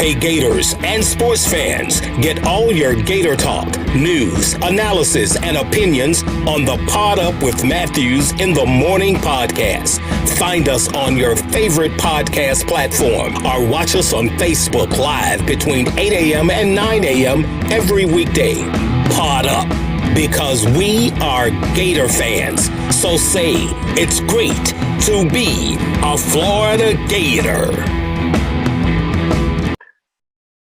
Hey Gators and sports fans, get all your Gator talk, news, analysis, and opinions on the Pod Up with Matthews in the Morning podcast. Find us on your favorite podcast platform or watch us on Facebook Live between 8 a.m. and 9 a.m. every weekday. Pod Up, because we are Gator fans. So say it's great to be a Florida Gator.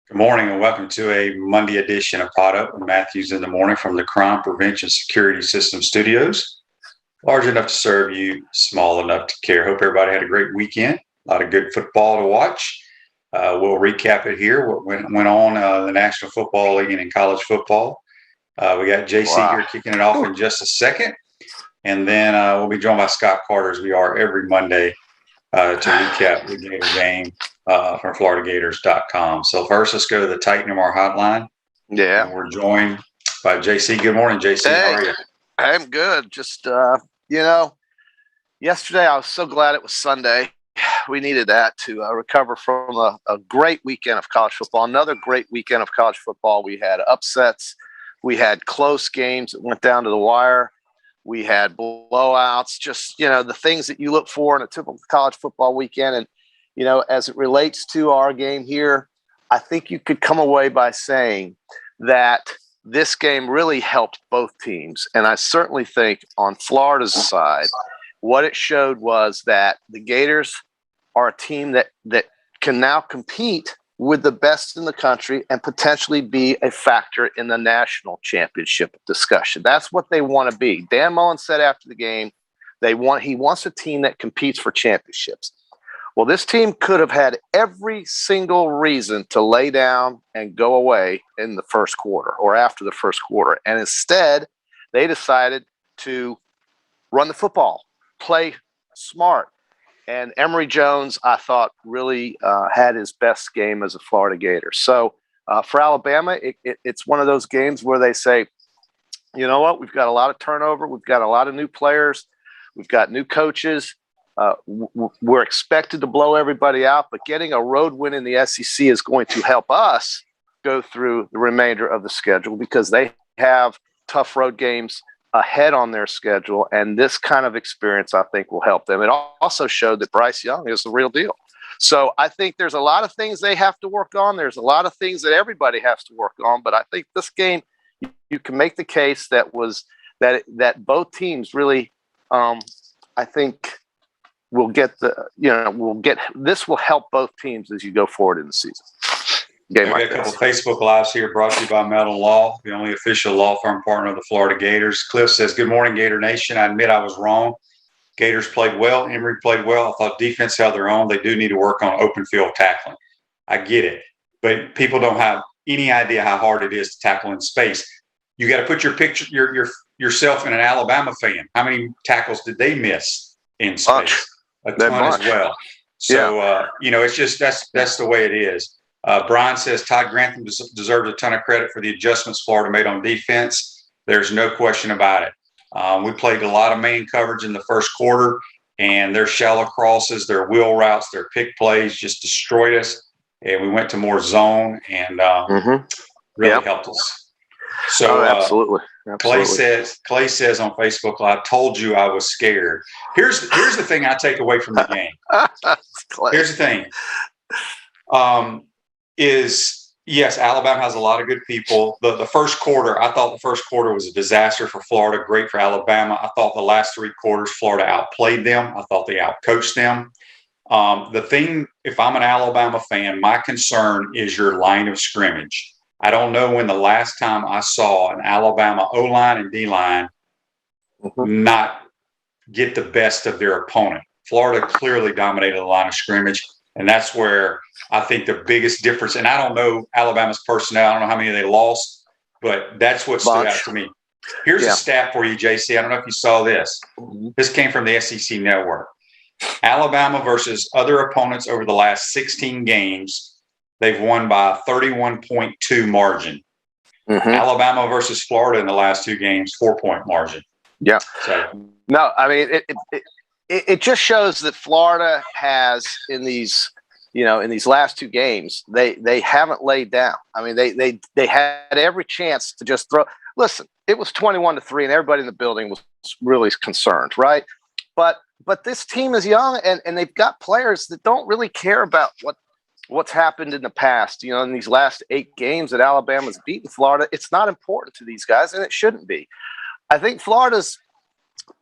Good morning and welcome to a Monday edition of Pod Up with Matthews in the Morning from the Crime Prevention Security System Studios. Large enough to serve you, small enough to care. Hope everybody had a great weekend. A lot of good football to watch. We'll recap it here, what went on the National Football League and in college football. We got JC here kicking it off in just a second. And then we'll be joined by Scott Carter, as we are every Monday, to recap the Gator game from FloridaGators.com. So first, let's go to the Titan MR hotline. Yeah. And we're joined by JC. Good morning, JC. How are you? I'm good. Just, yesterday I was so glad it was Sunday. We needed that to recover from a great weekend of college football. Another great weekend of college football. We had upsets. We had close games that went down to the wire. We had blowouts, just, the things that you look for in a typical college football weekend. And, as it relates to our game here, I think you could come away by saying that this game really helped both teams. And I certainly think on Florida's side, what it showed was that the Gators are a team that can now compete with the best in the country and potentially be a factor in the national championship discussion. That's what they want to be. Dan Mullen said after the game, he wants a team that competes for championships. Well, this team could have had every single reason to lay down and go away in the first quarter or after the first quarter. And instead, they decided to run the football, play smart. And Emory Jones, I thought, really had his best game as a Florida Gator. So for Alabama, it's one of those games where they say, you know what, we've got a lot of turnover. We've got a lot of new players. We've got new coaches. We're expected to blow everybody out, but getting a road win in the SEC is going to help us go through the remainder of the schedule because they have tough road games ahead on their schedule, and this kind of experience, I think, will help them. It also showed that Bryce Young is the real deal. So I think there's a lot of things they have to work on. There's a lot of things that everybody has to work on, but I think this game, you can make the case that both teams really, I think, this will help both teams as you go forward in the season. We've got a couple of Facebook Lives here brought to you by Metal Law, the only official law firm partner of the Florida Gators. Cliff says, good morning, Gator Nation. I admit I was wrong. Gators played well. Emory played well. I thought defense held their own. They do need to work on open field tackling. I get it. But people don't have any idea how hard it is to tackle in space. You got to put yourself in an Alabama fan. How many tackles did they miss in space? A ton as well. So, it's just that's the way it is. Brian says Todd Grantham deserves a ton of credit for the adjustments Florida made on defense. There's no question about it. We played a lot of man coverage in the first quarter, and their shallow crosses, their wheel routes, their pick plays just destroyed us. And we went to more zone and really helped us. So absolutely. Clay says on Facebook, I told you I was scared. Here's the thing I take away from the game. Here's the thing. Yes, Alabama has a lot of good people. The first quarter, I thought the first quarter was a disaster for Florida, great for Alabama. I thought the last three quarters, Florida outplayed them. I thought they outcoached them. The thing, if I'm an Alabama fan, my concern is your line of scrimmage. I don't know when the last time I saw an Alabama O-line and D-line not get the best of their opponent. Florida clearly dominated the line of scrimmage. And that's where I think the biggest difference, and I don't know Alabama's personnel, I don't know how many they lost, but that's what stood out to me. Here's a stat for you, JC. I don't know if you saw this. This came from the SEC Network. Alabama versus other opponents over the last 16 games, they've won by a 31.2 margin. Alabama versus Florida in the last two games, 4-point margin. Yeah. So, no, I mean, it just shows that Florida has in these in these last two games, they haven't laid down. I mean, they had every chance to just throw. Listen, it was 21-3, and everybody in the building was really concerned, right? But this team is young, and they've got players that don't really care about what's happened in the past. In these last 8 games that Alabama's beaten Florida, it's not important to these guys, and it shouldn't be. I think Florida's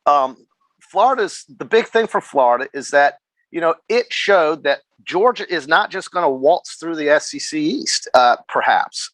the big thing for Florida is that it showed that Georgia is not just going to waltz through the SEC East. Perhaps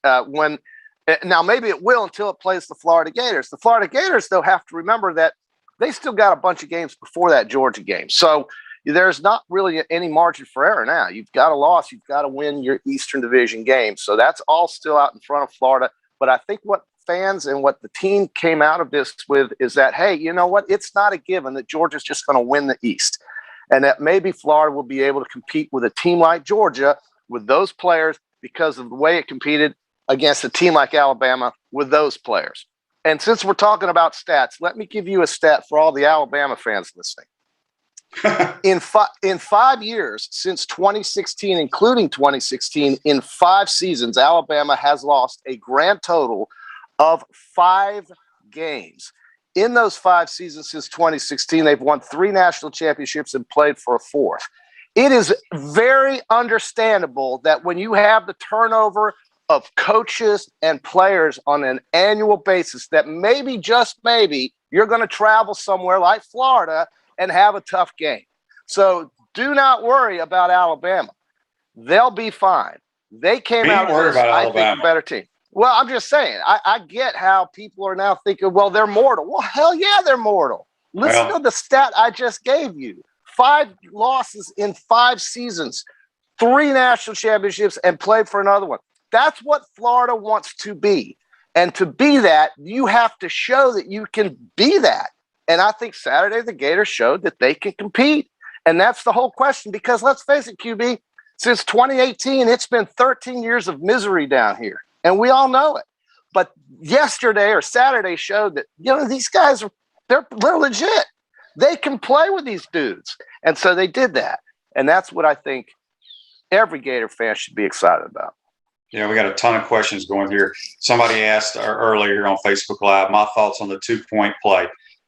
now maybe it will until it plays the Florida Gators. The Florida Gators, though, have to remember that they still got a bunch of games before that Georgia game. So there's not really any margin for error now. You've got a loss. You've got to win your Eastern Division game. So that's all still out in front of Florida. But I think what fans and what the team came out of this with is that, hey, you know what? It's not a given that Georgia's just going to win the East. And that maybe Florida will be able to compete with a team like Georgia with those players because of the way it competed against a team like Alabama with those players. And since we're talking about stats, let me give you a stat for all the Alabama fans listening. In 5 years, since 2016, including 2016, in 5 seasons, Alabama has lost a grand total of 5 games. In those 5 seasons since 2016, they've won 3 national championships and played for a 4th. It is very understandable that when you have the turnover of coaches and players on an annual basis, that maybe, just maybe, you're going to travel somewhere like Florida and have a tough game. So do not worry about Alabama. They'll be fine. They came out of this, I think, a better team. Well, I'm just saying, I get how people are now thinking, well, they're mortal. Well, hell yeah, they're mortal. Listen to the stat I just gave you. 5 losses in 5 seasons, 3 national championships, and played for another one. That's what Florida wants to be. And to be that, you have to show that you can be that. And I think Saturday the Gators showed that they can compete. And that's the whole question. Because let's face it, QB, since 2018, it's been 13 years of misery down here. And we all know it. But yesterday or Saturday showed that, these guys, they're legit. They can play with these dudes. And so they did that. And that's what I think every Gator fan should be excited about. We got a ton of questions going here. Somebody asked earlier on Facebook Live, my thoughts on the 2-point play.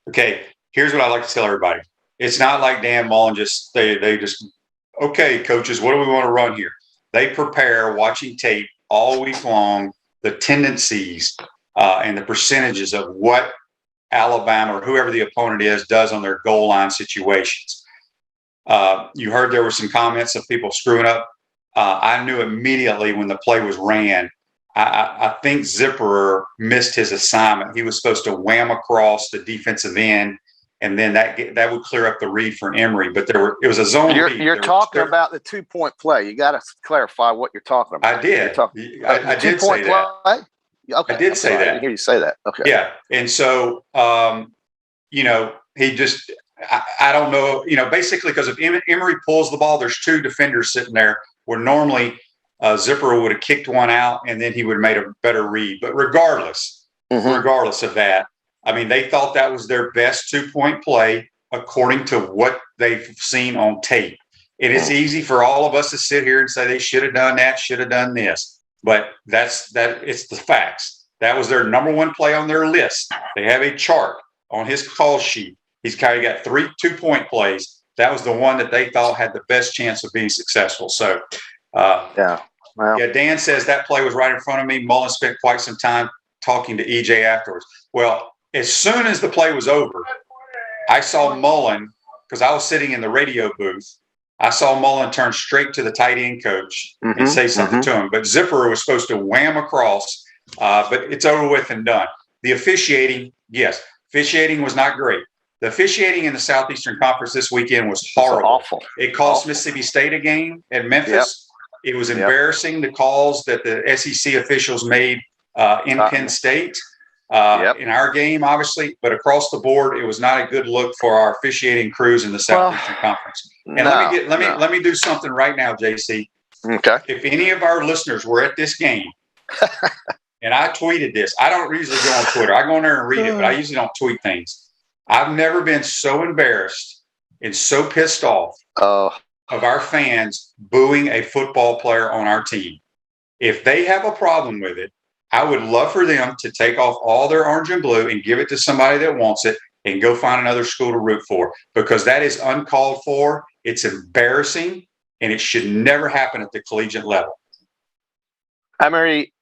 Okay, here's what I like to tell everybody. It's not like Dan Mullen they just, okay, coaches, what do we want to run here? They prepare watching tape all week long, the tendencies and the percentages of what Alabama or whoever the opponent is does on their goal line situations. You heard there were some comments of people screwing up. I knew immediately when the play was ran. I think Zipperer missed his assignment. He was supposed to wham across the defensive end, and then that would clear up the read for Emory. But it was a zone read. You're talking about the 2-point play. You got to clarify what you're talking about. I did. I did say that. Play? Okay, I did say that. I didn't hear you say that. Okay. Yeah, and so he just. I don't know. Basically because if Emory pulls the ball, there's 2 defenders sitting there where normally Zipperer would have kicked one out and then he would have made a better read. But regardless of that, I mean, they thought that was their best 2-point play according to what they've seen on tape. It is easy for all of us to sit here and say they should have done that, should have done this. But it's the facts. That was their number 1 play on their list. They have a chart on his call sheet. He's kind of got 3 2-point plays. That was the one that they thought had the best chance of being successful. So, Dan says that play was right in front of me. Mullen spent quite some time talking to EJ afterwards. Well, as soon as the play was over, I saw Mullen, because I was sitting in the radio booth, I saw Mullen turn straight to the tight end coach and say something to him. But Zipperer was supposed to wham across, but it's over with and done. The officiating, yes, officiating was not great. The officiating in the Southeastern Conference this weekend was horrible. Awful. It cost Mississippi State a game at Memphis. Yep. It was embarrassing, the calls that the SEC officials made in Penn State in our game, obviously. But across the board, it was not a good look for our officiating crews in the Southeastern Conference. And let me do something right now, JC. Okay. If any of our listeners were at this game, and I tweeted this, I don't usually go on Twitter. I go in there and read it, but I usually don't tweet things. I've never been so embarrassed and so pissed off of our fans booing a football player on our team. If they have a problem with it, I would love for them to take off all their orange and blue and give it to somebody that wants it and go find another school to root for, because that is uncalled for. It's embarrassing, and it should never happen at the collegiate level. Emory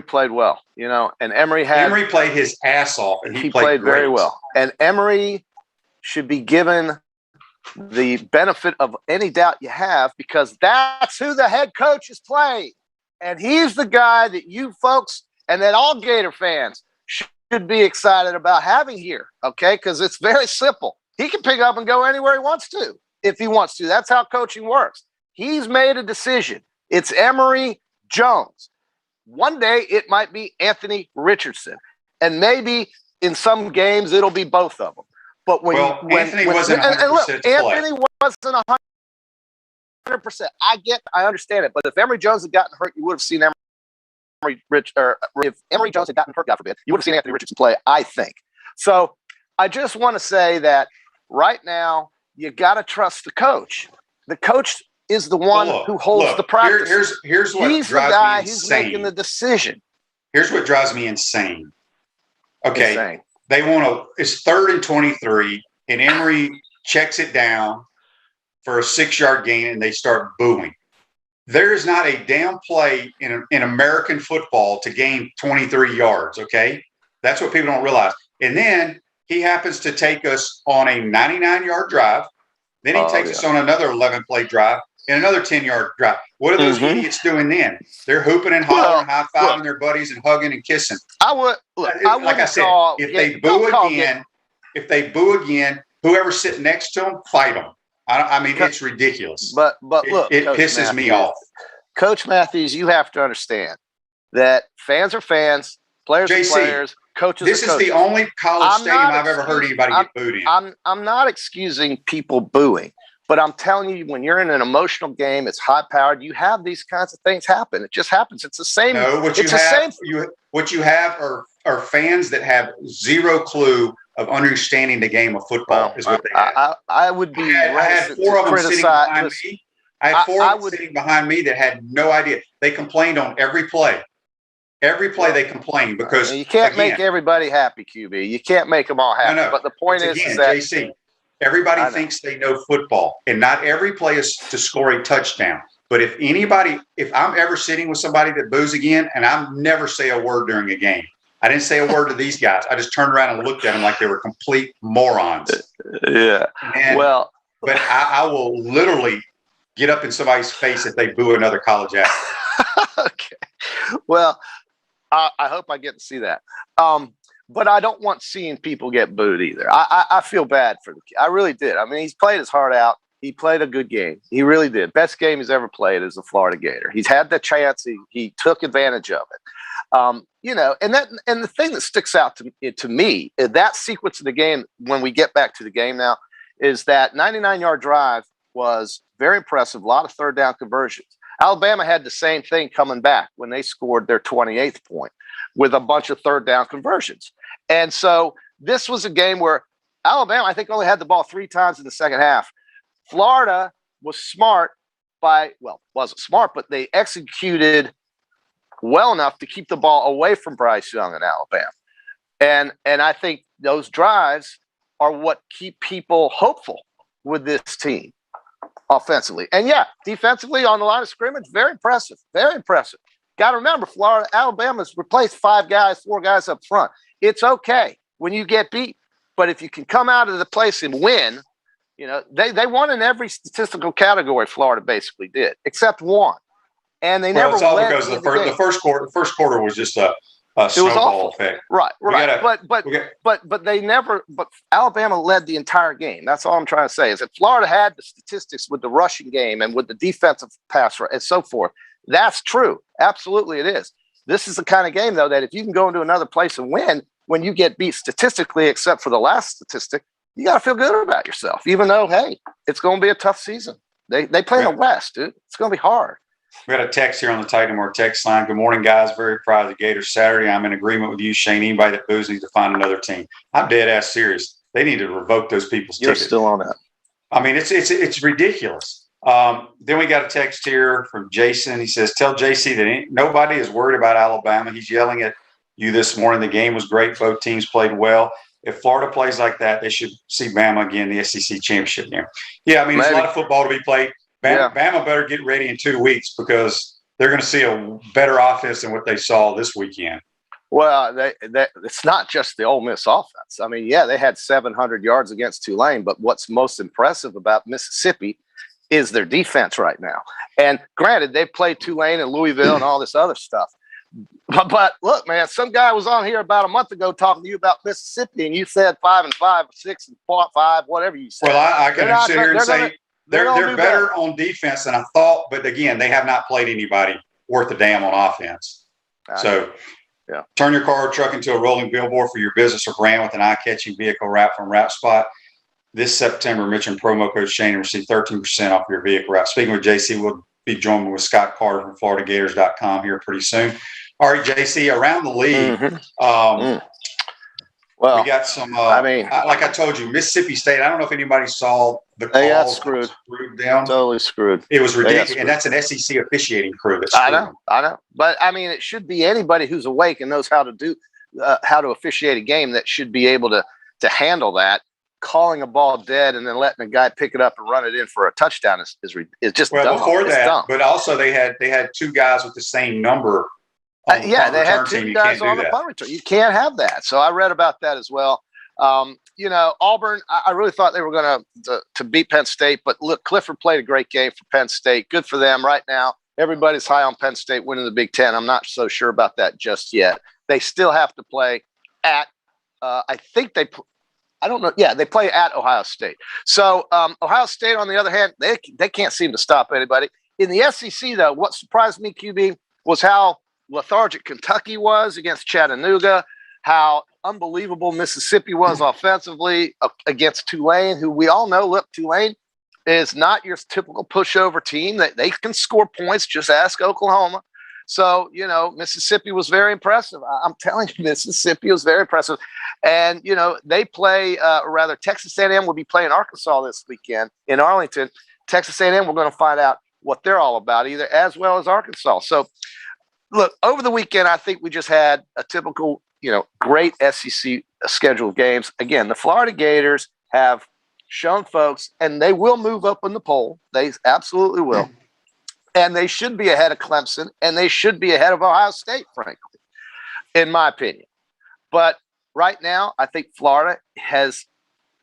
played well, and Emory played his ass off, and he played very well. And Emory should be given the benefit of any doubt you have, because that's who the head coach is playing. And he's the guy that you folks and that all Gator fans should be excited about having here, okay? Because it's very simple. He can pick up and go anywhere he wants to if he wants to. That's how coaching works. He's made a decision. It's Emory Jones. One day it might be Anthony Richardson. And maybe in some games it'll be both of them. But Anthony wasn't 100% Anthony wasn't 100%. I understand it. But if Emory Jones had gotten hurt, you would have seen if Emory Jones had gotten hurt, God forbid, you would have seen Anthony Richardson play, I think. So I just want to say that right now you got to trust the coach. The coach is the one who holds the practice. Here's what He's drives the guy me who's insane. making the decision. Here's what drives me insane. Okay, Insane. they want to. It's 3rd and 23, and Emory checks it down for a 6-yard gain, and they start booing. There is not a damn play in American football to gain 23 yards, okay? That's what people don't realize. And then he happens to take us on a 99-yard drive. Then he takes us on another 11-play drive and another 10-yard drive. What are those idiots doing then? They're hooping and hollering, high-fiving their buddies and hugging and kissing. If they boo again, whoever's sitting next to them, fight them. I mean, it's ridiculous. But look, it pisses me off. Coach Matthews, you have to understand that fans are fans, players are players, coaches this are coaches. Is the only college stadium I've ever heard anybody get booed in. I'm not excusing people booing, but I'm telling you, when you're in an emotional game, it's high-powered. You have these kinds of things happen. It just happens. It's the same. No, what you have are fans that have zero clue of understanding the game of football. Is what they have. I would be. I had 4 of them sitting behind me. I had 4 of them sitting behind me that had no idea. They complained on every play. Every play they complained because you can't make everybody happy, QB. You can't make them all happy. No. But the point is that JC, everybody thinks they know football, and not every play is to score a touchdown. But if I'm ever sitting with somebody that boos again, and I never say a word during a game. I didn't say a word to these guys. I just turned around and looked at them like they were complete morons. Yeah. But I will literally get up in somebody's face if they boo another college athlete. Okay. Well, I hope I get to see that. But I don't want seeing people get booed either. I feel bad for the kid. I really did. I mean, he's played his heart out. He played a good game. He really did. Best game he's ever played as a Florida Gator. He's had the chance. He took advantage of it. And the thing that sticks out to me, that sequence of the game, when we get back to the game now, is that 99-yard drive was very impressive. A lot of third down conversions. Alabama had the same thing coming back when they scored their 28th point with a bunch of third down conversions. And so this was a game where Alabama, I think, only had the ball 3 times in the second half. Florida was smart wasn't smart, but they executed well enough to keep the ball away from Bryce Young and Alabama. And I think those drives are what keep people hopeful with this team offensively. And defensively on the line of scrimmage, very impressive. Very impressive. Got to remember, Alabama's replaced 4 guys up front. It's okay when you get beat, but if you can come out of the place and win, they won in every statistical category. Florida basically did, except one. And they never. It's all because the first quarter was just a snowball effect. Right. But they never. But Alabama led the entire game. That's all I'm trying to say. Is that Florida had the statistics with the rushing game and with the defensive pass and so forth. That's true. Absolutely, it is. This is the kind of game, though, that if you can go into another place and win when you get beat statistically, except for the last statistic, you got to feel good about yourself. Even though, hey, it's going to be a tough season. They play in the West, dude. It's going to be hard. We got a text here on the Titanmore text line. Good morning, guys. Very proud of the Gators Saturday. I'm in agreement with you, Shane. Anybody that boos needs to find another team. I'm dead ass serious. They need to revoke those people's tickets. You're still on that. I mean, it's ridiculous. Then we got a text here from Jason. He says, tell JC that nobody is worried about Alabama. He's yelling at you this morning. The game was great. Both teams played well. If Florida plays like that, they should see Bama again in the SEC championship game. Yeah, I mean, there's a lot of football to be played. Bama better get ready in 2 weeks because they're going to see a better offense than what they saw this weekend. Well, it's not just the Ole Miss offense. I mean, yeah, they had 700 yards against Tulane, but what's most impressive about Mississippi is their defense right now. And granted, they played Tulane and Louisville and all this other stuff. But look, man, some guy was on here about a month ago talking to you about Mississippi, and you said 5-5, 6-5, whatever you said. Well, I can sit here and say they're better on defense than I thought. But again, they have not played anybody worth a damn on offense. So turn your car or truck into a rolling billboard for your business or brand with an eye-catching vehicle wrap from Wrap Spot. This September, mention promo code Shane and receive 13% off your vehicle wrap. Speaking with JC, we'll be joined with Scott Carter from FloridaGators.com here pretty soon. All right, JC, around the league, well, we got some. Like I told you, Mississippi State. I don't know if anybody saw the call. They got screwed down. Totally screwed. It was ridiculous, and that's an SEC officiating crew. I know. But I mean, it should be anybody who's awake and knows how to officiate a game that should be able to handle that. Calling a ball dead and then letting a guy pick it up and run it in for a touchdown is just dumb. Before that, but also they had 2 guys with the same number. They had 2 guys on the punt return. You can't have that. So I read about that as well. Auburn, I really thought they were going to beat Penn State, but look, Clifford played a great game for Penn State. Good for them right now. Everybody's high on Penn State winning the Big Ten. I'm not so sure about that just yet. They still have to play at, I don't know. Yeah, they play at Ohio State. So Ohio State, on the other hand, they can't seem to stop anybody. In the SEC, though, what surprised me, QB, was how lethargic Kentucky was against Chattanooga, how unbelievable Mississippi was offensively against Tulane, who we all know, look, Tulane is not your typical pushover team. That they can score points. Just ask Oklahoma. So, Mississippi was very impressive. I'm telling you, Mississippi was very impressive. And, they play, Texas A&M will be playing Arkansas this weekend in Arlington. Texas A&M, we're going to find out what they're all about, either as well as Arkansas. So, look, over the weekend, I think we just had a typical, great SEC schedule of games. Again, the Florida Gators have shown folks, and they will move up in the poll. They absolutely will. And they should be ahead of Clemson, and they should be ahead of Ohio State, frankly, in my opinion. But right now, I think Florida has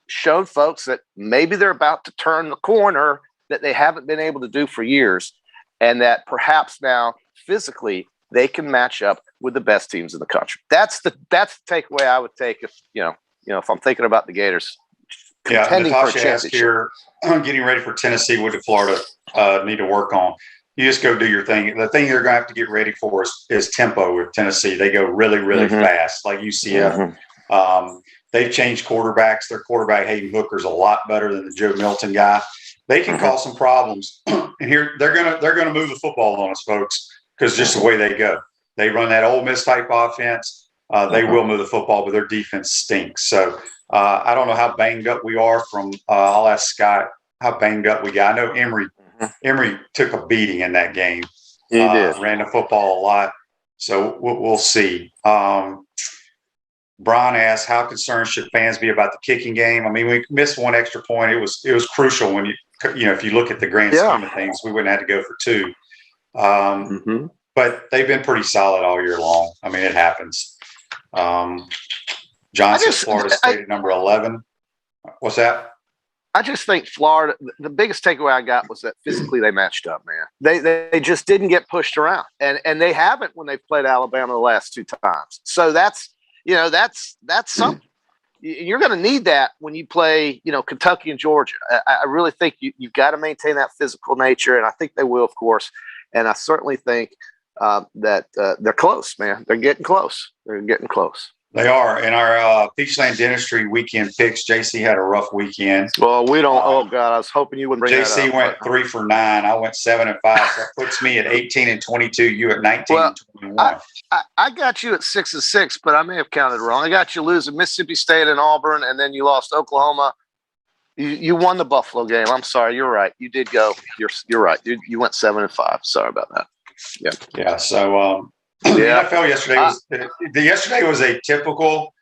shown folks that maybe they're about to turn the corner that they haven't been able to do for years, and that perhaps now physically they can match up with the best teams in the country. That's the takeaway I would take if I'm thinking about the Gators contending for a championship. Here, getting ready for Tennessee. What did Florida need to work on? You just go do your thing. The thing you're going to have to get ready for is tempo with Tennessee. They go really, really fast, like UCF. They've changed quarterbacks. Their quarterback, Hayden Hooker's a lot better than the Joe Milton guy. They can cause some problems. And here they're gonna move the football on us, folks, because just the way they go. They run that Ole Miss type offense. They will move the football, but their defense stinks. So I don't know how banged up we are I'll ask Scott how banged up we got. I know Emory took a beating in that game. He did. Ran the football a lot. So we'll see. Brian asked, how concerned should fans be about the kicking game? I mean, we missed one extra point. It was crucial when if you look at the grand scheme of things, we wouldn't have to go for 2. But they've been pretty solid all year long. I mean, it happens. Johnson, Florida State at number 11. What's that? I just think Florida, the biggest takeaway I got was that physically they matched up, man. They just didn't get pushed around. And they haven't when they've played Alabama the last 2 times. So that's something. You're going to need that when you play, Kentucky and Georgia. I really think you've got to maintain that physical nature, and I think they will, of course. And I certainly think that they're close, man. They're getting close. They are. In our Peachland Dentistry weekend picks, JC had a rough weekend. Well, we don't. Oh God, I was hoping you would bring JC that up. Went 3 for 9. I went 7 and 5. So that puts me at 18 and 22. You at 19 and 21. I got you at 6 and 6, but I may have counted wrong. I got you losing Mississippi State and Auburn, and then you lost Oklahoma You won the Buffalo game. I'm sorry. You're right. You did go. You're right. You went 7-5. Sorry about that. Yeah. Yeah. So the NFL yesterday was a typical.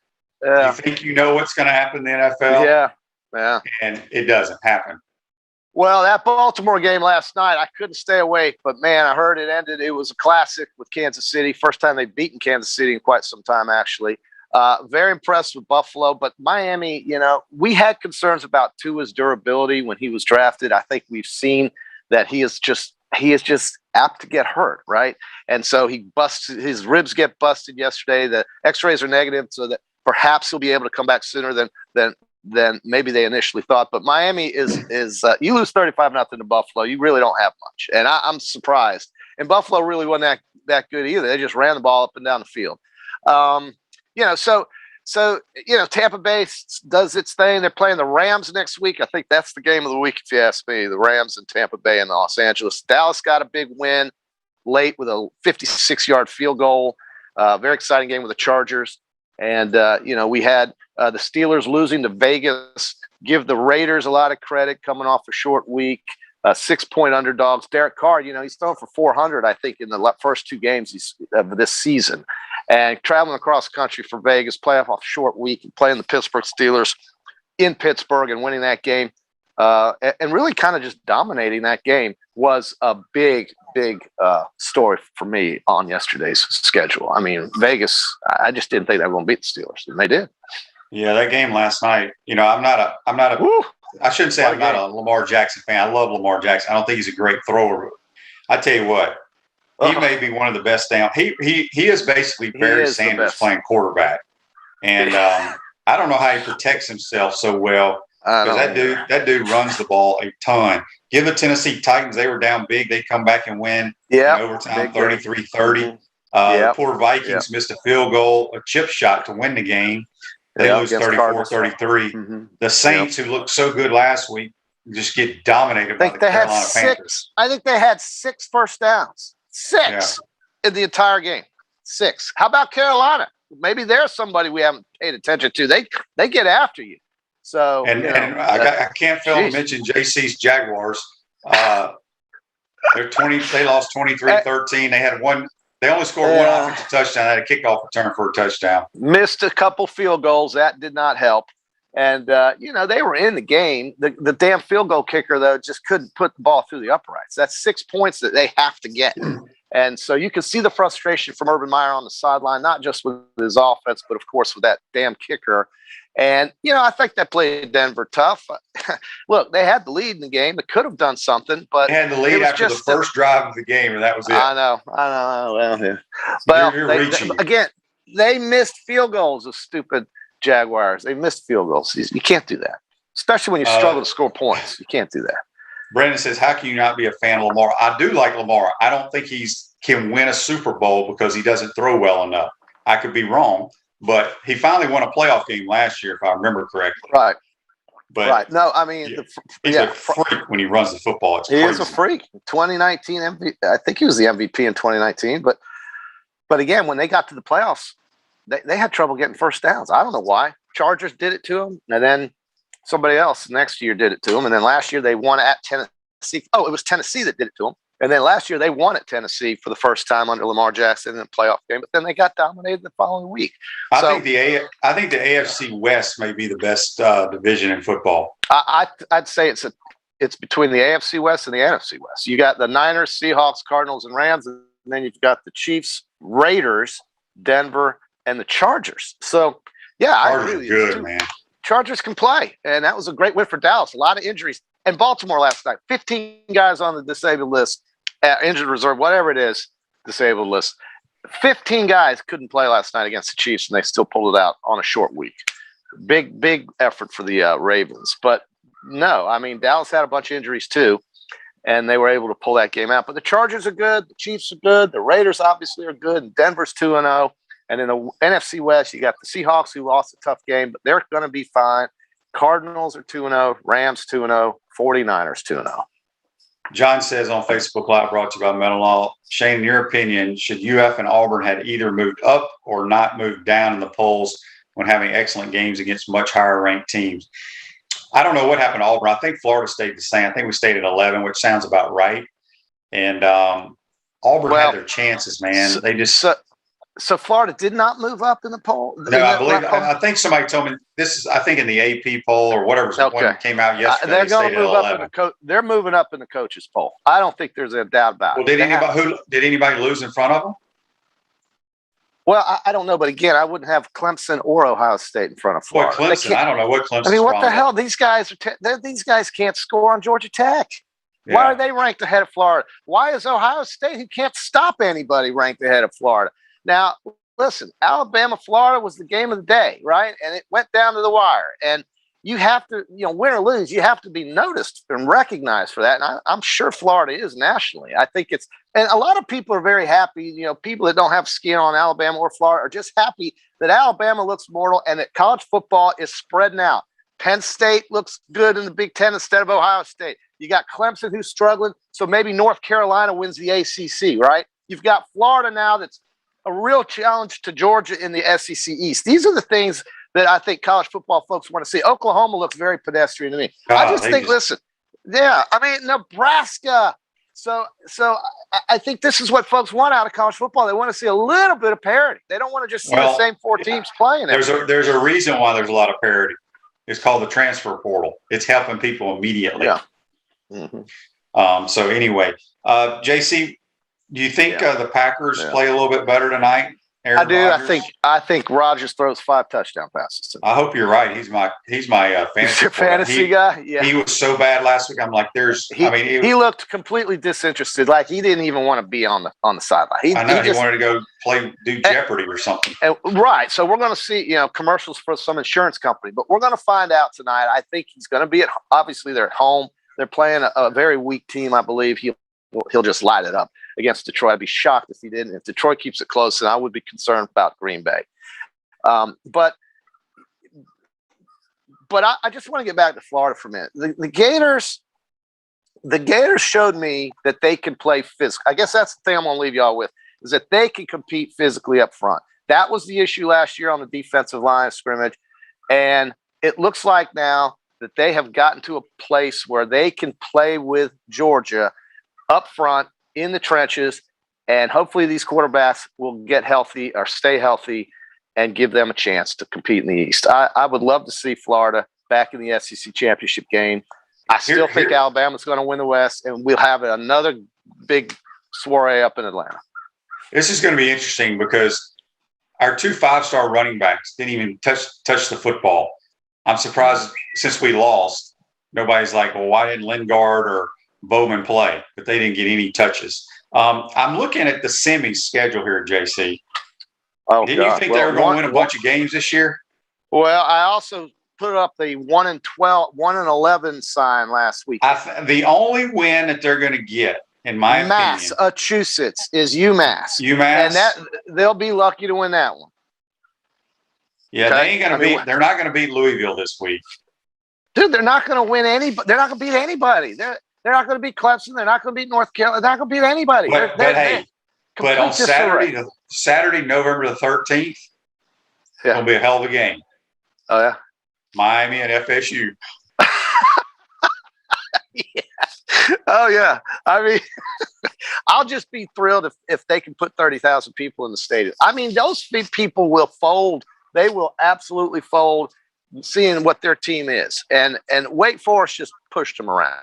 You think you know what's going to happen in the NFL. Yeah. And it doesn't happen. Well, that Baltimore game last night, I couldn't stay awake, but man, I heard it ended. It was a classic with Kansas City. First time they've beaten Kansas City in quite some time, actually. Very impressed with Buffalo, but Miami, we had concerns about Tua's durability when he was drafted. I think we've seen that he is just apt to get hurt, right? And so his ribs get busted yesterday. The X-rays are negative, so that perhaps he'll be able to come back sooner than maybe they initially thought. But Miami is you lose 35-0 to Buffalo, you really don't have much, and I'm surprised. And Buffalo really wasn't that good either. They just ran the ball up and down the field. So Tampa Bay does its thing. They're playing the Rams next week. I think that's the game of the week, if you ask me. The Rams and Tampa Bay in Los Angeles. Dallas got a big win late with a 56-yard field goal. Very exciting game with the Chargers. And, we had the Steelers losing to Vegas. Give the Raiders a lot of credit coming off a short week. 6-point underdogs. Derek Carr, he's thrown for 400, I think, in the first two games of this season. And traveling across the country for Vegas, playoff off short week, and playing the Pittsburgh Steelers in Pittsburgh and winning that game, and really kind of just dominating that game was a big story for me on yesterday's schedule. I mean, Vegas, I just didn't think they were going to beat the Steelers, and they did. Yeah, that game last night. I'm not a. I shouldn't say I'm not a Lamar Jackson fan. I love Lamar Jackson. I don't think he's a great thrower. I tell you what. He may be one of the best down. He is basically Barry Sanders playing quarterback, and I don't know how he protects himself so well because that dude runs the ball a ton. Give the Tennessee Titans, they were down big. They come back and win in overtime 33-30. The poor Vikings missed a field goal, a chip shot to win the game. They lose 34-33. Mm-hmm. The Saints, who looked so good last week, just get dominated by the Carolina Panthers. I think they had 6 first downs. 6 in the entire game. 6. How about Carolina? Maybe there's somebody we haven't paid attention to. They get after you. So and I can't fail to mention JC's Jaguars. They lost 23-13. They had one. They only scored one offensive touchdown. They had a kickoff return for a touchdown. Missed a couple field goals. That did not help. And, they were in the game. The damn field goal kicker, though, just couldn't put the ball through the uprights. That's 6 points that they have to get. And so you can see the frustration from Urban Meyer on the sideline, not just with his offense, but, of course, with that damn kicker. And, I think they played Denver tough. Look, they had the lead in the game. They could have done something. But they had the lead after the first drive of the game, and that was it. I know. Well, yeah. But you're reaching. Again, they missed field goals, the stupid Jaguars. They missed field goals. You can't do that, especially when you struggle to score points. You can't do that. Brandon says, how can you not be a fan of Lamar? I do like Lamar. I don't think can win a Super Bowl because he doesn't throw well enough. I could be wrong, but he finally won a playoff game last year, if I remember correctly. Right. But right. No, I mean, he's a freak when he runs the football. It's crazy. He is a freak. 2019 MVP. I think he was the MVP in 2019. But again, when they got to the playoffs, they had trouble getting first downs. I don't know why. Chargers did it to them, and then somebody else next year did it to them. And then last year they won at Tennessee. Oh, it was Tennessee that did it to them. And then last year they won at Tennessee for the first time under Lamar Jackson in the playoff game. But then they got dominated the following week. I think the AFC West may be the best division in football. I'd say it's between the AFC West and the NFC West. You got the Niners, Seahawks, Cardinals, and Rams, and then you've got the Chiefs, Raiders, Denver, and the Chargers. So, yeah, I agree with you. Good, man. Chargers can play, and that was a great win for Dallas. A lot of injuries. And Baltimore last night, 15 guys on the disabled list, injured reserve, whatever it is, disabled list. 15 guys couldn't play last night against the Chiefs, and they still pulled it out on a short week. Big effort for the Ravens. But, no, I mean, Dallas had a bunch of injuries too, and they were able to pull that game out. But the Chargers are good. The Chiefs are good. The Raiders obviously are good. And Denver's 2-0. And in the NFC West, you got the Seahawks, who lost a tough game, but they're going to be fine. Cardinals are 2-0, Rams 2-0, 49ers 2-0. John says on Facebook Live, brought to you by Metal. Shane, in your opinion, should UF and Auburn had either moved up or not moved down in the polls when having excellent games against much higher ranked teams? I don't know what happened to Auburn. I think Florida stayed the same. I think we stayed at 11, which sounds about right. And Auburn had their chances, man. They just so Florida did not move up in the poll. No, I think somebody told me this is. I think in the AP poll or whatever one came out yesterday. They're going to move up in the They're moving up in the coaches poll. I don't think there's a doubt about it. Well, did anybody lose in front of them? Well, I don't know, but again, I wouldn't have Clemson or Ohio State in front of Florida. Well, Clemson, I don't know what Clemson. I mean, what the hell? These guys can't score on Georgia Tech. Yeah. Why are they ranked ahead of Florida? Why is Ohio State, who can't stop anybody, ranked ahead of Florida? Now, listen, Alabama, Florida was the game of the day, right? And it went down to the wire. And you have to, win or lose, you have to be noticed and recognized for that. And I'm sure Florida is nationally. I think and a lot of people are very happy, people that don't have skin on Alabama or Florida are just happy that Alabama looks mortal and that college football is spreading out. Penn State looks good in the Big Ten instead of Ohio State. You got Clemson who's struggling, so maybe North Carolina wins the ACC, right? You've got Florida now that's a real challenge to Georgia in the SEC East. These are the things that I think college football folks want to see. Oklahoma looks very pedestrian to me. Listen, Nebraska. So I think this is what folks want out of college football. They want to see a little bit of parity. They don't want to just see the same four teams playing. There's a reason why there's a lot of parity. It's called the transfer portal. It's helping people immediately. Yeah. Mm-hmm. So anyway, JC, do you think the Packers play a little bit better tonight? I do. Rodgers? I think Rodgers throws 5 touchdown passes tonight. I hope you're right. He's my fantasy guy. Yeah. He was so bad last week. I'm like, he looked completely disinterested. Like he didn't even want to be on the sideline. He wanted to go do Jeopardy or something. Right. So we're going to see, commercials for some insurance company, but we're going to find out tonight. I think he's going to be obviously they're at home. They're playing a very weak team. I believe he'll just light it up against Detroit. I'd be shocked if he didn't. If Detroit keeps it close, then I would be concerned about Green Bay. But I just want to get back to Florida for a minute. The Gators showed me that they can play physical. I guess that's the thing I'm going to leave y'all with, is that they can compete physically up front. That was the issue last year on the defensive line of scrimmage. And it looks like now that they have gotten to a place where they can play with Georgia up front in the trenches, and hopefully these quarterbacks will get healthy or stay healthy and give them a chance to compete in the East. I would love to see Florida back in the SEC championship game. I still think Alabama's going to win the West, and we'll have another big soiree up in Atlanta. This is going to be interesting because our 2 5-star running backs didn't even touch the football. I'm surprised since we lost, nobody's like, well, why didn't Lingard or Bowman play? But they didn't get any touches. I'm looking at the semis schedule here, JC. Didn't you think they were going to win a bunch of games this year? Well, I also put up the 1-12, 1-11 sign last week. The only win that they're going to get, in my opinion, Massachusetts is UMass. And they'll be lucky to win that one. Yeah, okay? They ain't going to beat. They're not going to beat Louisville this week. Dude, they're not going to win They're not going to beat anybody. They're not going to beat Clemson. They're not going to beat North Carolina. They're not going to beat anybody. But on Saturday, November the 13th, it'll be a hell of a game. Oh, yeah? Miami and FSU. Yeah. Oh, yeah. I mean, I'll just be thrilled if they can put 30,000 people in the stadium. I mean, those people will fold. They will absolutely fold, seeing what their team is. And Wake Forest just pushed them around.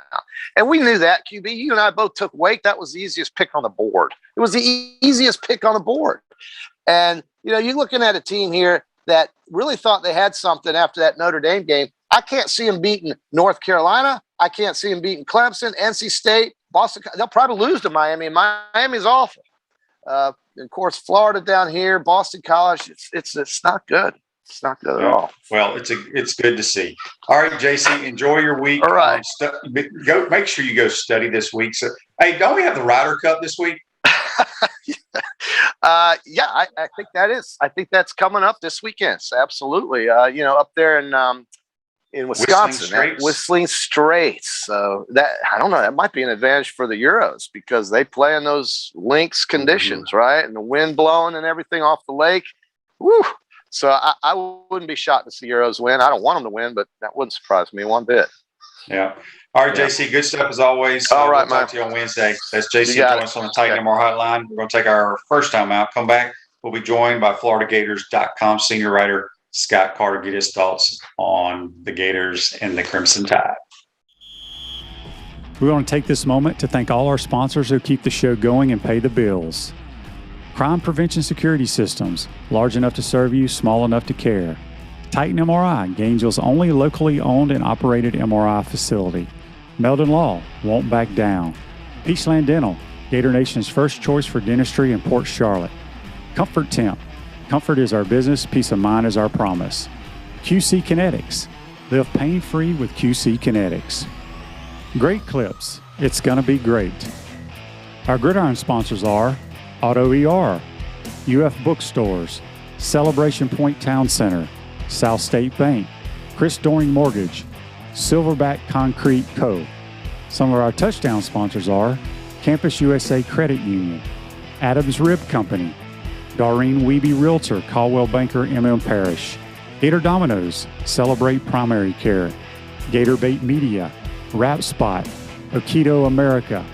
And we knew that, QB. You and I both took Wake. That was the easiest pick on the board. It was the easiest pick on the board. And, you're looking at a team here that really thought they had something after that Notre Dame game. I can't see them beating North Carolina. I can't see them beating Clemson, NC State, Boston. They'll probably lose to Miami. Miami's awful. Of course, Florida down here, Boston College. It's not good. It's not good at all. Well, it's good to see. All right, JC, enjoy your week. All right. Go make sure you go study this week. So, hey, don't we have the Ryder Cup this week? I think that is. I think that's coming up this weekend. So absolutely. Up there in Wisconsin, Whistling Straits. So that, I don't know, that might be an advantage for the Euros because they play in those links conditions, right? And the wind blowing and everything off the lake. Woo! So I wouldn't be shocked to see Arrows win. I don't want them to win, but that wouldn't surprise me one bit. Yeah. All right, Yeah. JC, good stuff as always. All right, we'll man. talk to you on Wednesday. That's JC You got joining it. us on the Titan MR hotline. We're going to take our first time out. Come back. We'll be joined by FloridaGators.com senior writer Scott Carter. Get his thoughts on the Gators and the Crimson Tide. We want to take this moment to thank all our sponsors who keep the show going and pay the bills. Crime Prevention Security Systems, large enough to serve you, small enough to care. Titan MRI, Gainesville's only locally owned and operated MRI facility. Meldon Law, won't back down. Peachland Dental, Gator Nation's first choice for dentistry in Port Charlotte. Comfort Temp, comfort is our business, peace of mind is our promise. QC Kinetics, live pain-free with QC Kinetics. Great Clips, it's gonna be great. Our Gridiron sponsors are Auto ER, UF Bookstores, Celebration Point Town Center, South State Bank, Chris Doring Mortgage, Silverback Concrete Co. Some of our touchdown sponsors are Campus USA Credit Union, Adams Rib Company, Doreen Wiebe Realtor, Caldwell Banker, MM Parish, Gator Dominoes, Celebrate Primary Care, Gator Bait Media, Rap Spot, Okido America,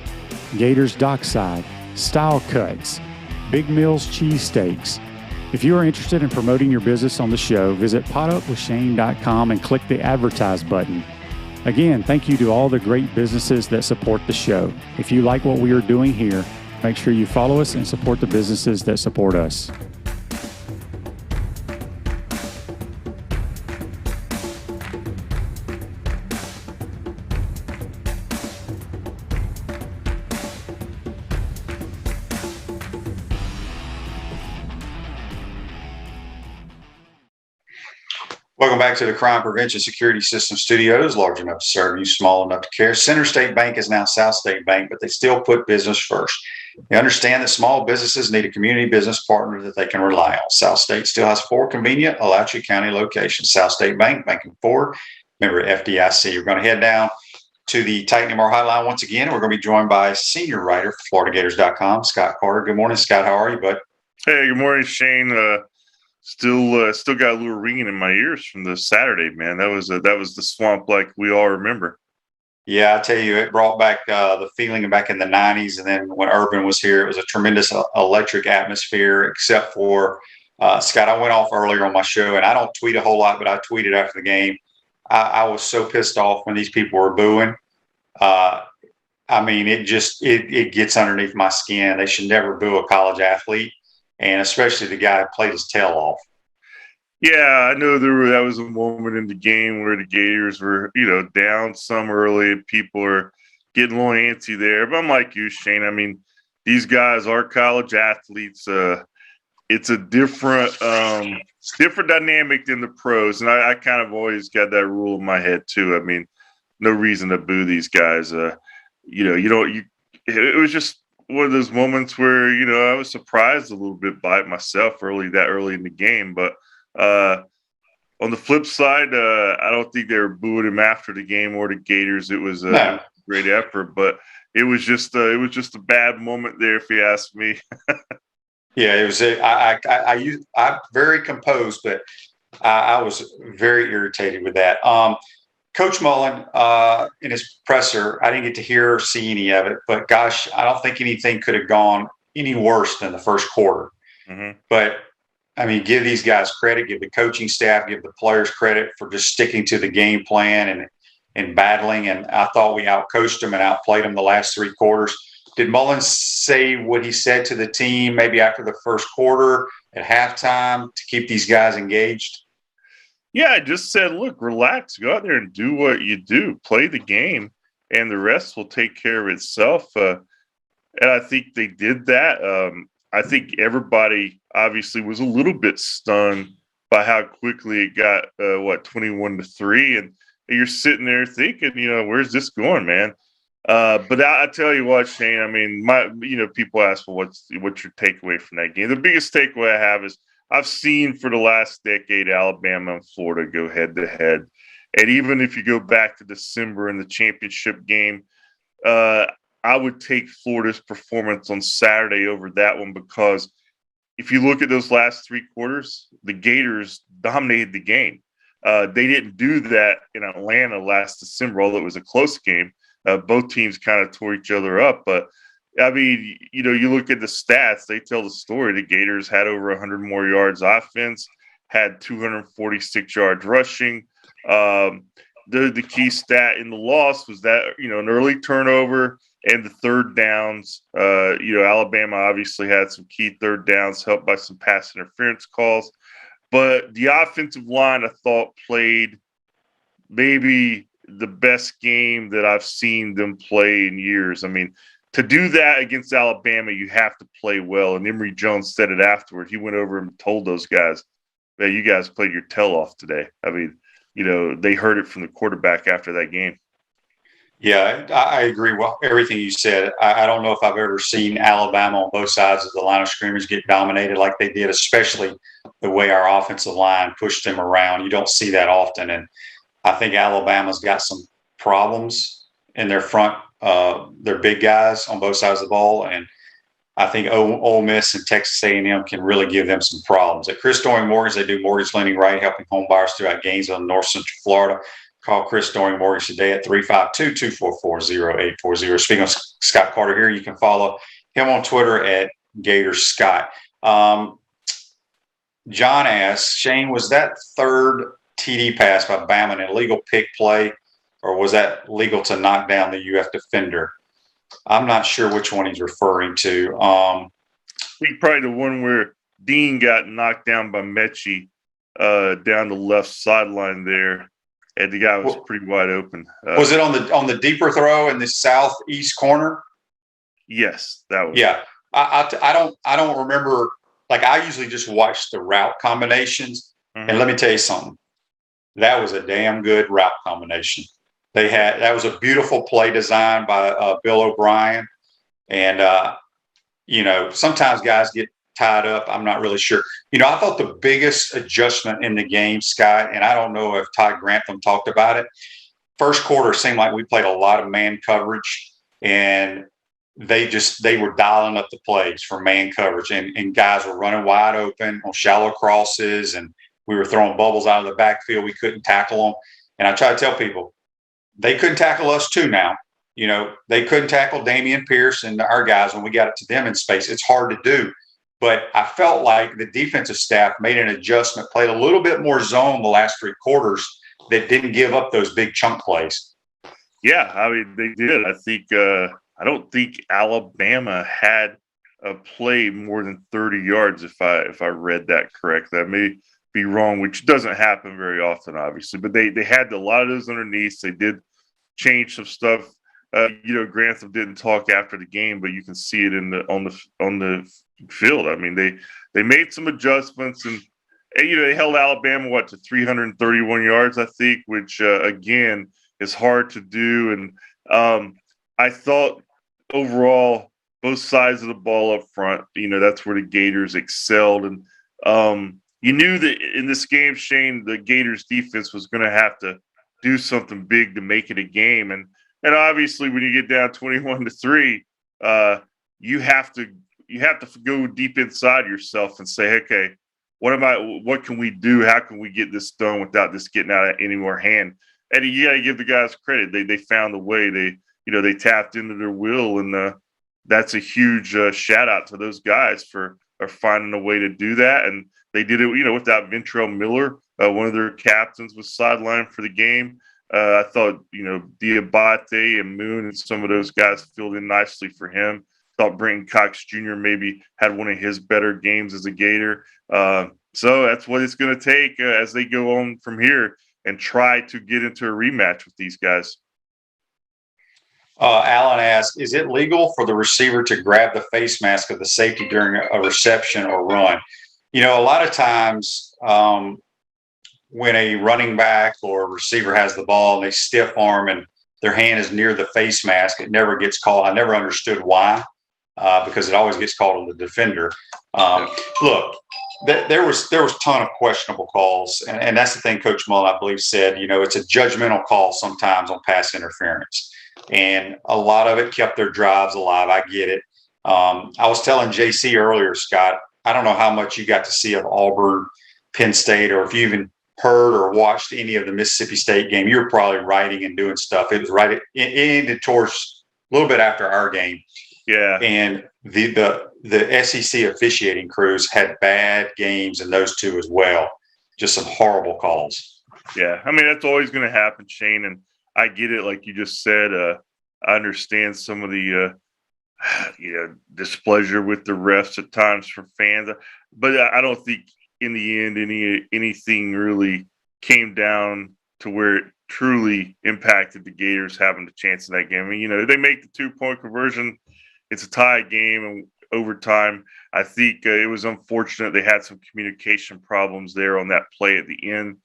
Gators Dockside, Style Cuts, Big Mills Cheesesteaks. If you are interested in promoting your business on the show, visit potupwithshane.com and click the advertise button. Again, thank you to all the great businesses that support the show. If you like what we are doing here, make sure you follow us and support the businesses that support us. Welcome back to the Crime Prevention Security System Studios, large enough to serve you, small enough to care. Center State Bank is now South State Bank, but they still put business first. They understand that small businesses need a community business partner that they can rely on. South State still has 4 convenient Alachua County locations. South State Bank, banking 4, member FDIC. We're going to head down to the Titan MR hotline once again. We're going to be joined by senior writer for FloridaGators.com, Scott Carter. Good morning, Scott. How are you, bud? Hey, good morning, Shane. Still got a little ringing in my ears from the Saturday, man. That was the swamp like we all remember. Yeah, I tell you, it brought back the feeling back in the 90s. And then when Urban was here, it was a tremendous electric atmosphere, except for Scott. I went off earlier on my show, and I don't tweet a whole lot, but I tweeted after the game. I was so pissed off when these people were booing. I mean, it gets underneath my skin. They should never boo a college athlete, and especially the guy who played his tail off. Yeah, I know that was a moment in the game where the Gators were, down some early. People are getting a little antsy there. But I'm like you, Shane. I mean, these guys are college athletes. It's a different dynamic than the pros. And I kind of always got that rule in my head too. I mean, no reason to boo these guys. It was just one of those moments where, I was surprised a little bit by it myself that early in the game. But on the flip side, I don't think they were booing him after the game or the Gators. It was a great effort, but it was just a bad moment there, if you ask me. Yeah, it was. I'm very composed, but I was very irritated with that. Coach Mullen, in his presser, I didn't get to hear or see any of it, but gosh, I don't think anything could have gone any worse than the first quarter. Mm-hmm. But I mean, give these guys credit, give the coaching staff, give the players credit for just sticking to the game plan and battling. And I thought we outcoached them and outplayed them the last 3 quarters. Did Mullen say what he said to the team maybe after the first quarter at halftime to keep these guys engaged? Yeah, I just said, look, relax, go out there and do what you do, play the game, and the rest will take care of itself. And I think they did that. I think everybody obviously was a little bit stunned by how quickly it got 21-3, and you're sitting there thinking, where's this going, man? But I tell you what, Shane, I mean, people ask, well, what's your takeaway from that game? The biggest takeaway I have is I've seen for the last decade Alabama and Florida go head to head, and even if you go back to December in the championship game, I would take Florida's performance on Saturday over that one because if you look at those last three quarters, the Gators dominated the game. They didn't do that in Atlanta last December, although it was a close game. Both teams kind of tore each other up. But, I mean, you know, you look at the stats, they tell the story. The Gators had over 100 more yards offense, had 246 yards rushing. The key stat in the loss was that, you know, an early turnover and the third downs. You know, Alabama obviously had some key third downs helped by some pass interference calls. But the offensive line, I thought, played maybe the best game that I've seen them play in years. I mean, to do that against Alabama, you have to play well. And Emory Jones said it afterward. He went over and told those guys, "Man, you guys played your tail off today." I mean, you know, they heard it from the quarterback after that game. Yeah, I agree with everything you said. I don't know if I've ever seen Alabama on both sides of the line of scrimmage get dominated like they did, especially the way our offensive line pushed them around. You don't see that often. And I think Alabama's got some problems in their front, their big guys on both sides of the ball. And I think Ole Miss and Texas A&M can really give them some problems. At Chris Doering Mortgage, they do mortgage lending right, helping home buyers throughout Gainesville and North Central Florida. Call Chris Doering Mortgage today at 352-244-0840. Speaking of Scott Carter here, you can follow him on Twitter at GatorsScott. John asks, Shane, was that third TD pass by Bama an illegal pick play, or was that legal to knock down the UF defender? I'm not sure which one he's referring to. I think probably the one where Dean got knocked down by Mechie down the left sideline there. And the guy was pretty wide open. Was it on the deeper throw in the southeast corner? Yes, that was. Yeah, I don't remember. Like, I usually just watch the route combinations, and let me tell you something. That was a damn good route combination. That was a beautiful play design by Bill O'Brien, and you know, sometimes guys get tied up. I'm not really sure. You know, I thought the biggest adjustment in the game, Scott, and I don't know if Todd Grantham talked about it. First quarter seemed like we played a lot of man coverage, and they were dialing up the plays for man coverage, and guys were running wide open on shallow crosses, and we were throwing bubbles out of the backfield. We couldn't tackle them. And I try to tell people, they couldn't tackle us too now. You know, they couldn't tackle Damian Pierce and our guys when we got it to them in space. It's hard to do. But I felt like the defensive staff made an adjustment, played a little bit more zone the last three quarters that didn't give up those big chunk plays. Yeah, I mean, they did. I think I don't think Alabama had a play more than 30 yards if I read that correctly. I may be wrong, which doesn't happen very often, obviously. But they had a lot of those underneath. They did change some stuff. You know, Grantham didn't talk after the game, but you can see it on the field. I mean, they made some adjustments, and you know, they held Alabama to 331 yards, I think, which again is hard to do. And I thought overall both sides of the ball up front, you know, that's where the Gators excelled. And you knew that in this game, Shane, the Gators defense was going to have to do something big to make it a game. And obviously, when you get down 21-3, you have to go deep inside yourself and say, okay, what can we do? How can we get this done without this getting out of any more hand? And you got to give the guys credit. They found a way. They tapped into their will, and that's a huge shout out to those guys for finding a way to do that. And they did it, you know, without Ventrell Miller. One of their captains was sidelined for the game. I thought, you know, Diabate and Moon and some of those guys filled in nicely for him. Thought Brenton Cox Jr. maybe had one of his better games as a Gator. So that's what it's going to take as they go on from here and try to get into a rematch with these guys. Alan asks, is it legal for the receiver to grab the face mask of the safety during a reception or run? You know, a lot of times when a running back or receiver has the ball and they stiff arm and their hand is near the face mask, it never gets called. I never understood why, because it always gets called on the defender. Look, there was a ton of questionable calls, and that's the thing Coach Mullen, I believe, said. You know, it's a judgmental call sometimes on pass interference, and a lot of it kept their drives alive. I get it. I was telling JC earlier, Scott, I don't know how much you got to see of Auburn, Penn State, or if you even heard or watched any of the Mississippi State game. You were probably writing and doing stuff. It was right. It ended towards a little bit after our game. Yeah. And the SEC officiating crews had bad games in those two as well. Just some horrible calls. Yeah. I mean, that's always going to happen, Shane. And I get it. Like you just said, I understand some of the, displeasure with the refs at times from fans, but I don't think in the end anything really came down to where it truly impacted the Gators having the chance in that game. I mean, they make the 2-point conversion. It's a tie game and overtime. I think it was unfortunate they had some communication problems there on that play at the end.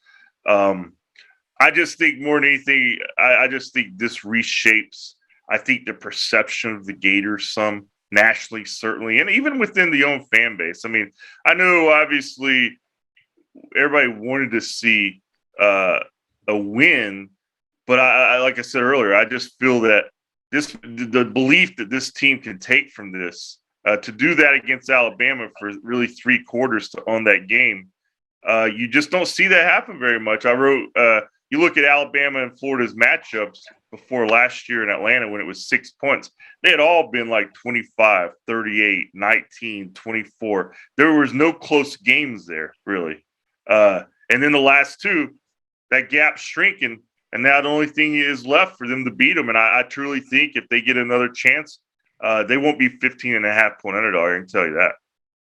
I just think more than anything, I just think this reshapes, I think, the perception of the Gators some nationally, certainly, and even within the own fan base. I mean, I know obviously everybody wanted to see a win, but I like I said earlier, I just feel that the belief that this team can take from this to do that against Alabama for really 3 quarters to own that game, you just don't see that happen very much. I wrote, you look at Alabama and Florida's matchups before last year in Atlanta when it was 6 points. They had all been like 25, 38, 19, 24. There was no close games there, really. And then the last 2, that gap's shrinking, and now the only thing is left for them to beat them. And I truly think if they get another chance, they won't be 15.5-point underdog. I can tell you that.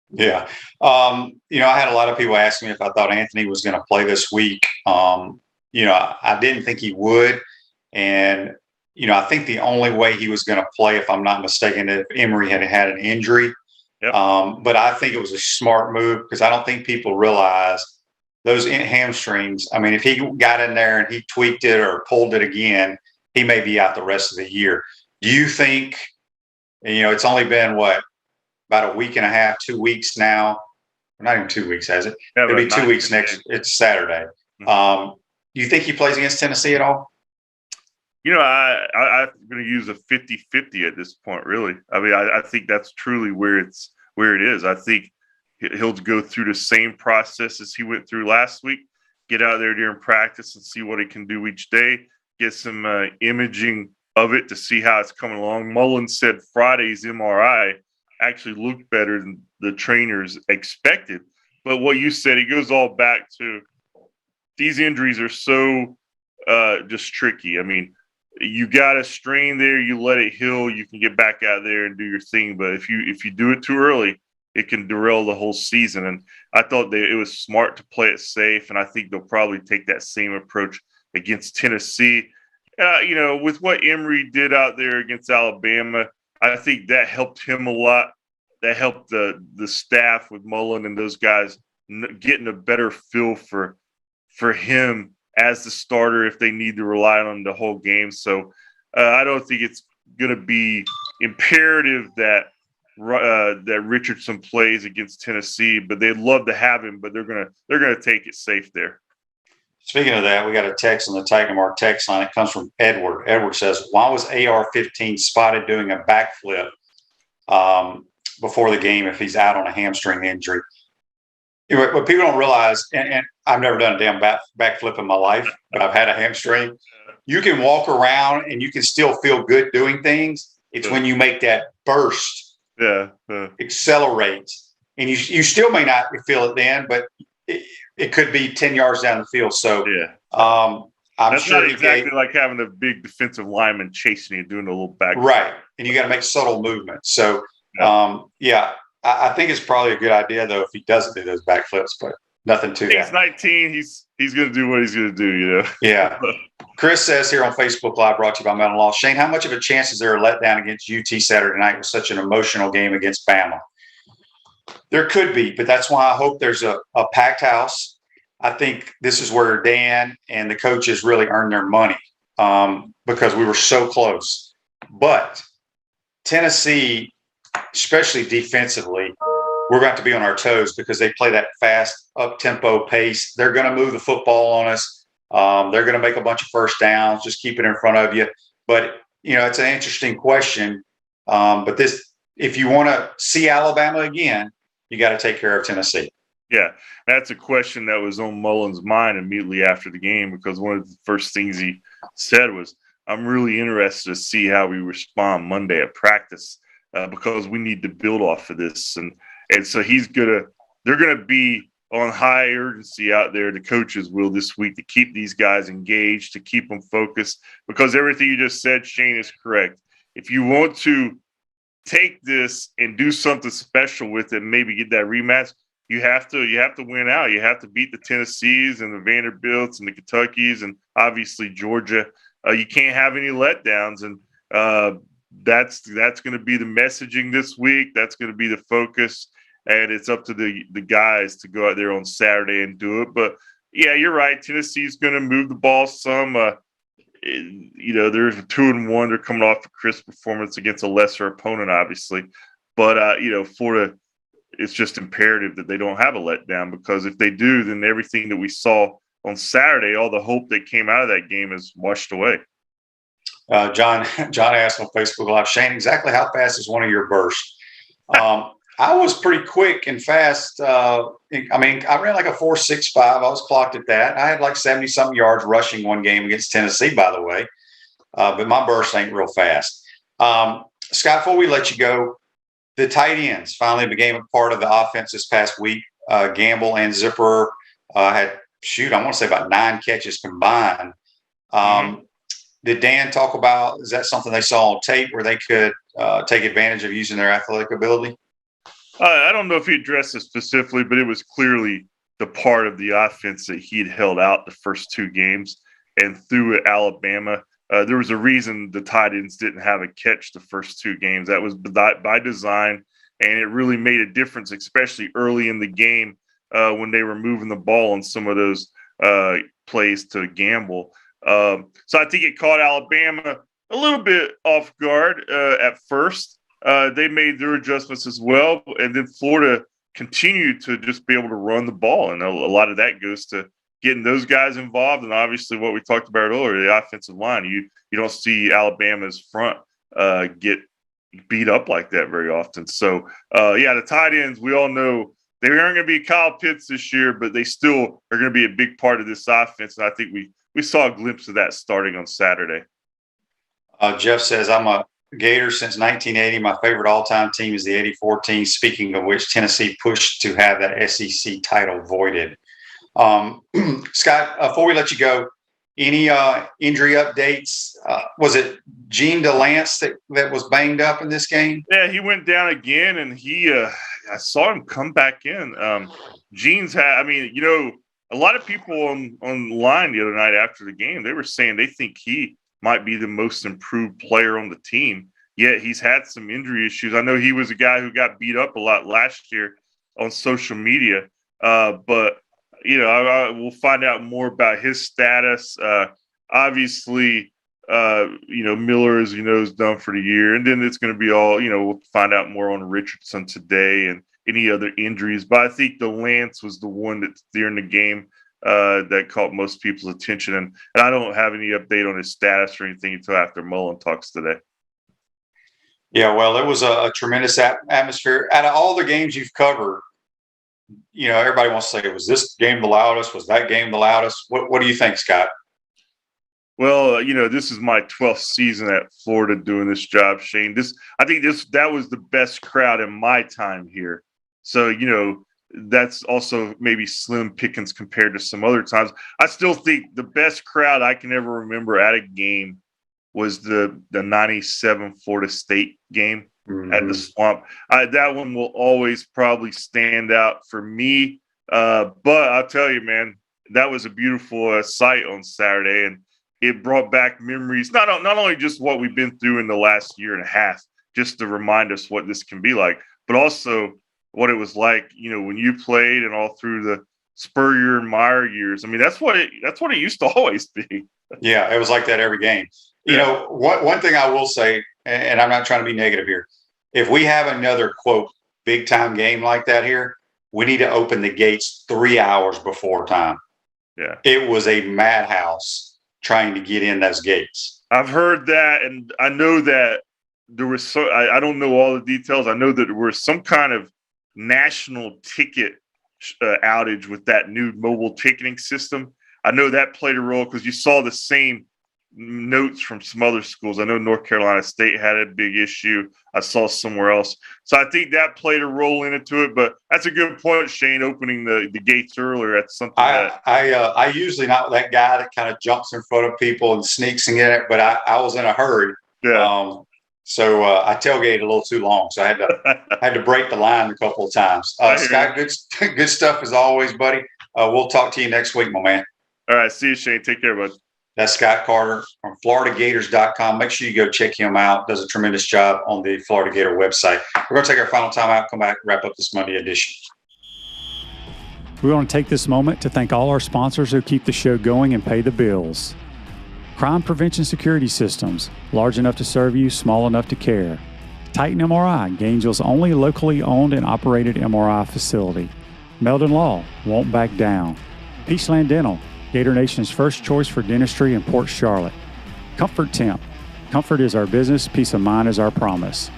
Yeah. I had a lot of people ask me if I thought Anthony was going to play this week. I didn't think he would. And, I think the only way he was going to play, if I'm not mistaken, if Emory had had an injury. Yep. But I think it was a smart move because I don't think people realize those hamstrings. I mean, if he got in there and he tweaked it or pulled it again, he may be out the rest of the year. Do you think, it's only been about a week and a half, 2 weeks now? Not even 2 weeks, has it? Yeah, it'll be 2 weeks next. It's Saturday. Mm-hmm. Do you think he plays against Tennessee at all? I'm going to use a 50-50 at this point, really. I mean, I think that's truly where it is. I think he'll go through the same process as he went through last week, get out there during practice and see what he can do each day, get some imaging of it to see how it's coming along. Mullen said Friday's MRI actually looked better than the trainers expected. But what you said, it goes all back to these injuries are so just tricky. I mean, you got a strain there, you let it heal, you can get back out there and do your thing. But if you do it too early, it can derail the whole season. And I thought it was smart to play it safe, and I think they'll probably take that same approach against Tennessee. With what Emory did out there against Alabama, I think that helped him a lot. That helped the staff with Mullen and those guys getting a better feel for him as the starter if they need to rely on the whole game. So I don't think it's going to be imperative that Richardson plays against Tennessee, but they'd love to have him, but they're gonna take it safe there. Speaking of that, we got a text on the Titan Mark text line. It comes from Edward. Edward says, why was AR-15 spotted doing a backflip before the game if he's out on a hamstring injury? What people don't realize, and I've never done a damn backflip in my life, but I've had a hamstring. You can walk around and you can still feel good doing things. It's when you make that burst, accelerate, and you still may not feel it then, but it could be 10 yards down the field. So I'm That's sure not exactly like having a big defensive lineman chasing you, doing a little back. Right. And you got to make subtle movements. So, I think it's probably a good idea, though, if he doesn't do those backflips, but nothing to that. He's 19. He's going to do what he's going to do, Yeah. Chris says here on Facebook Live, brought to you by Metal Law. Shane, how much of a chance is there a letdown against UT Saturday night with such an emotional game against Bama? There could be, but that's why I hope there's a packed house. I think this is where Dan and the coaches really earned their money because we were so close. But Tennessee, especially defensively, we're going to be on our toes because they play that fast, up-tempo pace. They're going to move the football on us. They're going to make a bunch of first downs, just keep it in front of you. But, it's an interesting question. But if you want to see Alabama again, you got to take care of Tennessee. Yeah, that's a question that was on Mullen's mind immediately after the game, because one of the first things he said was, I'm really interested to see how we respond Monday at practice because we need to build off of this. And so they're going to be on high urgency out there. The coaches will this week to keep these guys engaged, to keep them focused, because everything you just said, Shane, is correct. If you want to take this and do something special with it, maybe get that rematch, you have to win out. You have to beat the Tennessees and the Vanderbilts and the Kentuckys and obviously Georgia. You can't have any letdowns, and that's going to be the messaging this week. That's going to be the focus, and it's up to the guys to go out there on Saturday and do it. But yeah, you're right. Tennessee's going to move the ball some. They're 2-1. They're coming off a crisp performance against a lesser opponent, obviously. But Florida, it's just imperative that they don't have a letdown, because if they do, then everything that we saw on Saturday, all the hope that came out of that game is washed away. John asked on Facebook Live, Shane, exactly how fast is one of your bursts? I was pretty quick and fast. I ran like a 4.65. I was clocked at that. I had like 70-something yards rushing one game against Tennessee, by the way. But my burst ain't real fast. Scott, before we let you go, the tight ends finally became a part of the offense this past week. Gamble and Zipper had, I want to say about 9 catches combined. Did Dan talk about, is that something they saw on tape where they could take advantage of using their athletic ability? I don't know if he addressed it specifically, but it was clearly the part of the offense that he'd held out the first 2 games. And through at Alabama, there was a reason the tight ends didn't have a catch the first 2 games. That was by design, and it really made a difference, especially early in the game when they were moving the ball on some of those plays to Gamble. So I think it caught Alabama a little bit off guard at first. They made their adjustments as well, and then Florida continued to just be able to run the ball, and a lot of that goes to getting those guys involved, and obviously what we talked about earlier, the offensive line. You don't see Alabama's front get beat up like that very often. So, the tight ends, we all know they aren't going to be Kyle Pitts this year, but they still are going to be a big part of this offense, and I think we saw a glimpse of that starting on Saturday. Jeff says, I'm a Gator since 1980. My favorite all-time team is the 84 team, speaking of which Tennessee pushed to have that SEC title voided. Scott, before we let you go, any injury updates? Was it Gene DeLance that was banged up in this game? Yeah, he went down again, and I saw him come back in. Gene's had, a lot of people online the other night after the game, they were saying they think he might be the most improved player on the team. Yet he's had some injury issues. I know he was a guy who got beat up a lot last year on social media, but we'll find out more about his status. Obviously, Miller, as you know, is done for the year. And then it's going to be all, we'll find out more on Richardson today and any other injuries. But I think DeLance was the one that's during the game that caught most people's attention. And I don't have any update on his status or anything until after Mullen talks today. Yeah, well, it was a tremendous atmosphere. Out of all the games you've covered, everybody wants to say, was this game the loudest? Was that game the loudest? What do you think, Scott? Well, this is my 12th season at Florida doing this job, Shane. I think that was the best crowd in my time here. So, that's also maybe slim pickings compared to some other times. I still think the best crowd I can ever remember at a game was the 97 Florida State game at the Swamp. That one will always probably stand out for me. But I'll tell you, man, that was a beautiful sight on Saturday, and it brought back memories, not only just what we've been through in the last year and a half, just to remind us what this can be like, but also what it was like, when you played and all through the Spurrier and Meyer years. That's what it used to always be. Yeah, it was like that every game. Yeah. One thing I will say, and I'm not trying to be negative here, if we have another, quote, big-time game like that here, we need to open the gates 3 hours before time. Yeah. It was a madhouse trying to get in those gates. I've heard that, and I know that there was I don't know all the details. I know that there was some kind of national ticket outage with that new mobile ticketing system. I know that played a role because you saw the same notes from some other schools. I know North Carolina State had a big issue. I saw somewhere else. So I think that played a role into it. But that's a good point, Shane, opening the gates earlier. That's something I usually not that guy that kind of jumps in front of people and sneaks and get it, but I was in a hurry. Yeah. So I tailgated a little too long, so I had to break the line a couple of times. Scott, good stuff as always, buddy. We'll talk to you next week, my man. All right, see you, Shane. Take care, bud. That's Scott Carter from FloridaGators.com. Make sure you go check him out. Does a tremendous job on the Florida Gator website. We're going to take our final time out, come back, wrap up this Monday edition. We want to take this moment to thank all our sponsors who keep the show going and pay the bills. Crime Prevention Security Systems, large enough to serve you, small enough to care. Titan MRI, Gainesville's only locally owned and operated MRI facility. Meldon Law, won't back down. Peachland Dental, Gator Nation's first choice for dentistry in Port Charlotte. Comfort Temp, comfort is our business, peace of mind is our promise.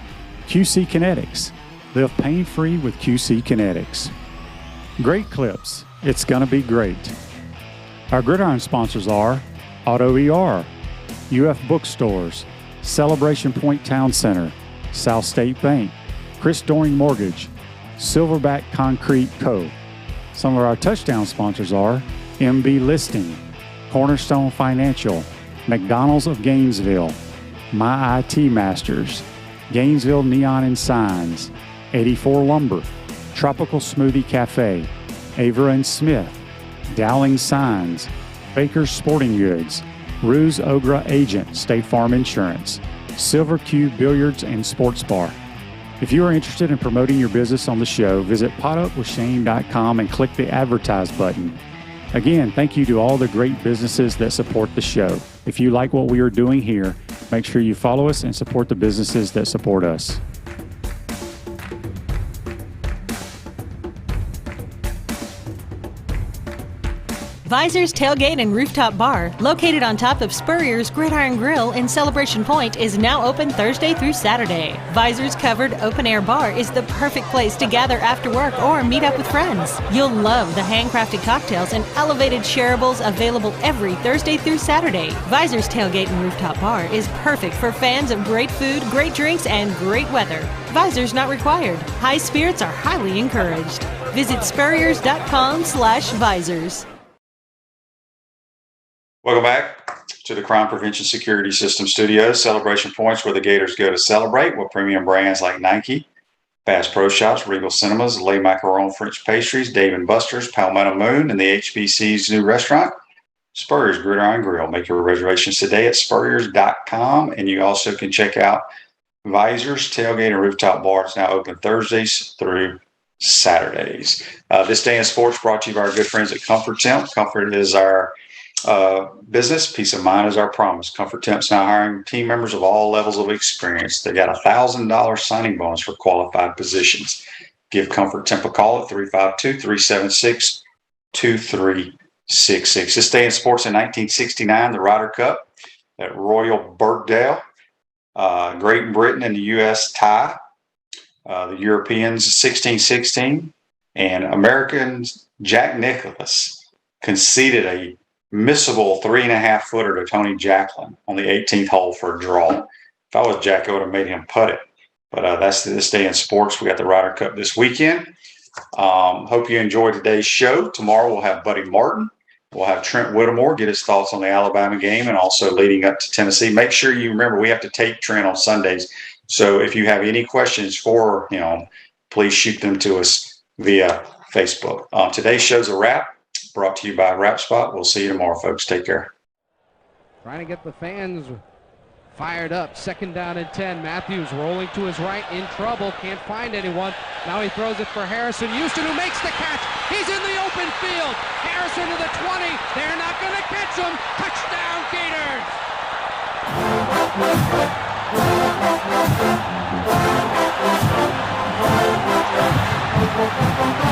QC Kinetics, live pain-free with QC Kinetics. Great Clips, it's gonna be great. Our Gridiron sponsors are Auto ER, UF Bookstores, Celebration Point Town Center, South State Bank, Chris Doring Mortgage, Silverback Concrete Co. Some of our touchdown sponsors are MB Listing, Cornerstone Financial, McDonald's of Gainesville, My IT Masters, Gainesville Neon and Signs, 84 Lumber, Tropical Smoothie Cafe, Avera and Smith, Dowling Signs, Baker's Sporting Goods, Ruse Ogra Agent, State Farm Insurance, Silver Cube Billiards and Sports Bar. If you are interested in promoting your business on the show, visit potupwithshane.com and click the advertise button. Again, thank you to all the great businesses that support the show. If you like what we are doing here, make sure you follow us and support the businesses that support us. Visor's Tailgate and Rooftop Bar, located on top of Spurrier's Gridiron Grill in Celebration Point, is now open Thursday through Saturday. Visor's covered open-air bar is the perfect place to gather after work or meet up with friends. You'll love the handcrafted cocktails and elevated shareables available every Thursday through Saturday. Visor's Tailgate and Rooftop Bar is perfect for fans of great food, great drinks, and great weather. Visor's not required. High spirits are highly encouraged. Visit spurriers.com/visors. Welcome back to the Crime Prevention Security System Studios, Celebration Points, where the Gators go to celebrate with premium brands like Nike, Bass Pro Shops, Regal Cinemas, Le Macaron French Pastries, Dave & Buster's, Palmetto Moon, and the HBC's new restaurant, Spurrier's Gridiron Grill. Make your reservations today at spurriers.com, and you also can check out Visor's Tailgate and Rooftop Bar. It's now open Thursdays through Saturdays. This day in sports brought to you by our good friends at Comfort Temp. Comfort is our business. Peace of mind is our promise. Comfort Temp's now hiring team members of all levels of experience. They got $1,000 signing bonus for qualified positions. Give Comfort Temp a call at 352-376-2366. This day in sports in 1969, the Ryder Cup at Royal Birkdale. Great Britain and the U.S. tie. The Europeans 16-16. And Americans Jack Nicklaus conceded a missable 3.5-footer to Tony Jacklin on the 18th hole for a draw. If I was Jack, I would have made him putt it. But that's this day in sports. We got the Ryder Cup this weekend. Hope you enjoyed today's show. Tomorrow we'll have Buddy Martin. We'll have Trent Whittemore get his thoughts on the Alabama game and also leading up to Tennessee. Make sure you remember we have to tape Trent on Sundays. So if you have any questions for him, please shoot them to us via Facebook. Today's show's a wrap. Brought to you by Wrap Spot. We'll see you tomorrow, folks. Take care. Trying to get the fans fired up. 2nd down and 10. Matthews rolling to his right, in trouble. Can't find anyone. Now he throws it for Harrison Houston, who makes the catch. He's in the open field. Harrison to the 20. They're not going to catch him. Touchdown, Gators.